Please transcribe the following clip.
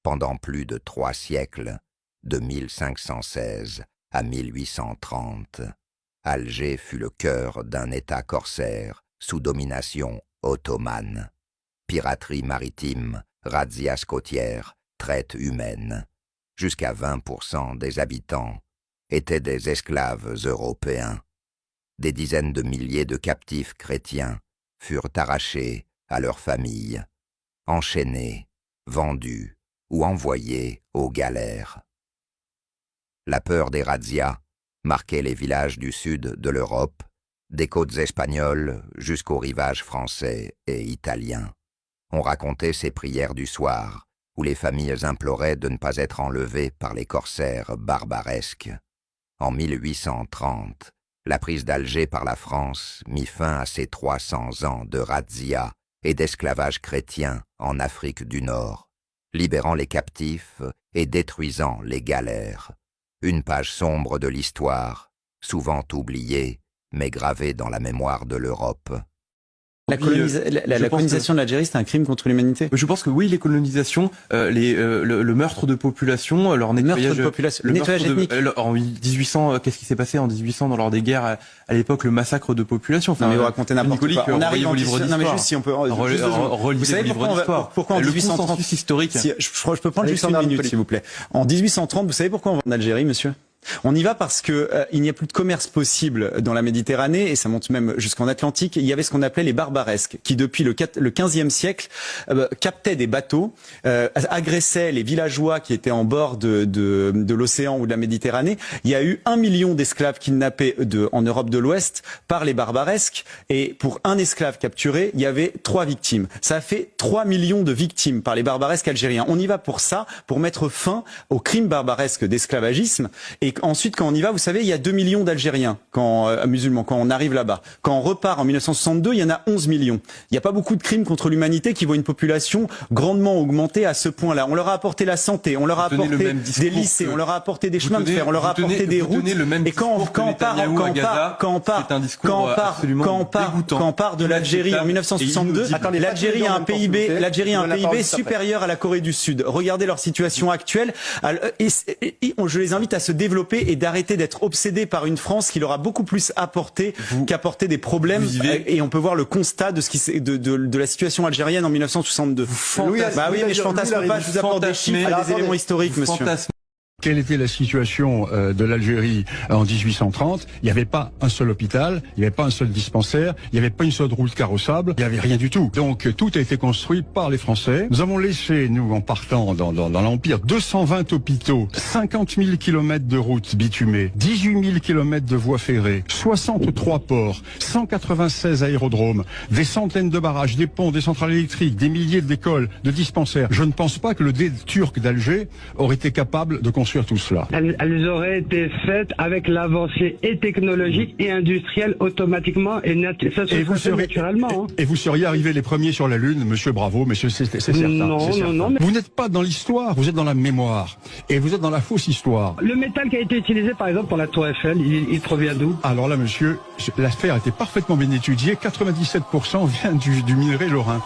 pendant plus de 3 siècles, de 1516 à 1830, Alger fut le cœur d'un État corsaire sous domination ottomane. Piraterie maritime, razzias côtières, traite humaine. Jusqu'à 20% des habitants étaient des esclaves européens. Des dizaines de milliers de captifs chrétiens furent arrachés à leurs familles, enchaînés, vendus ou envoyés aux galères. La peur des razzias marquait les villages du sud de l'Europe, des côtes espagnoles jusqu'aux rivages français et italiens. On racontait ces prières du soir, où les familles imploraient de ne pas être enlevées par les corsaires barbaresques. En 1830, la prise d'Alger par la France mit fin à ces 300 ans de razzia et d'esclavage chrétien en Afrique du Nord, libérant les captifs et détruisant les galères. Une page sombre de l'histoire, souvent oubliée, mais gravée dans la mémoire de l'Europe. La colonisation de l'Algérie, c'est un crime contre l'humanité? Je pense que oui, les colonisations, le meurtre de population, leur nettoyage, le nettoyage ethnique. En 1800, qu'est-ce qui s'est passé en 1800 lors des guerres à l'époque, le massacre de population. Enfin, mais vous racontez n'importe quoi. On arrive en livre d'histoire. Non mais juste si on peut. Vous savez pourquoi en 1830 historique. Je peux prendre juste une minute, s'il vous plaît. En 1830, vous savez pourquoi on va en Algérie, monsieur? On y va parce que il n'y a plus de commerce possible dans la Méditerranée, et ça monte même jusqu'en Atlantique. Il y avait ce qu'on appelait les barbaresques, qui depuis le 15e siècle captaient des bateaux, agressaient les villageois qui étaient en bord de l'océan ou de la Méditerranée. Il y a eu 1 million d'esclaves kidnappés en Europe de l'Ouest par les barbaresques, et pour un esclave capturé, il y avait 3 victimes. Ça a fait 3 millions de victimes par les barbaresques algériens. On y va pour ça, pour mettre fin aux crimes barbaresques d'esclavagisme. Et ensuite, quand on y va, vous savez, il y a 2 millions d'Algériens musulmans quand on arrive là-bas. Quand on repart en 1962, il y en a 11 millions. Il n'y a pas beaucoup de crimes contre l'humanité qui voient une population grandement augmentée à ce point-là. On leur a apporté la santé, on leur a apporté des lycées, on leur a apporté des chemins de fer, on leur a apporté des routes. Et quand on part de l'Algérie en 1962, l'Algérie a un PIB supérieur à la Corée du Sud. Regardez leur situation actuelle. Je les invite à se développer et d'arrêter d'être obsédés par une France qui leur a beaucoup plus apporté qu'apporté des problèmes. Et on peut voir le constat de la situation algérienne en 1962. Bah oui, mais je fantasme pas, je vous apporte des chiffres et des éléments historiques, monsieur. Quelle était la situation de l'Algérie en 1830? Il n'y avait pas un seul hôpital, il n'y avait pas un seul dispensaire, il n'y avait pas une seule route carrossable, il n'y avait rien du tout. Donc tout a été construit par les Français. Nous avons laissé, nous, en partant dans l'Empire, 220 hôpitaux, 50 000 kilomètres de routes bitumées, 18 000 kilomètres de voies ferrées, 63 ports, 196 aérodromes, des centaines de barrages, des ponts, des centrales électriques, des milliers d'écoles, de dispensaires. Je ne pense pas que le dé turc d'Alger aurait été capable de construire tout cela. Elles auraient été faites avec l'avancée et technologique et industrielle automatiquement et ça se fait naturellement. Et vous seriez arrivés les premiers sur la Lune, monsieur, bravo, monsieur, c'est certain. Non. Vous n'êtes pas dans l'histoire, vous êtes dans la mémoire. Et vous êtes dans la fausse histoire. Le métal qui a été utilisé, par exemple, pour la Tour Eiffel, il provient d'où? Alors là, monsieur, l'affaire a été parfaitement bien étudiée. 97% vient du minerai lorrain.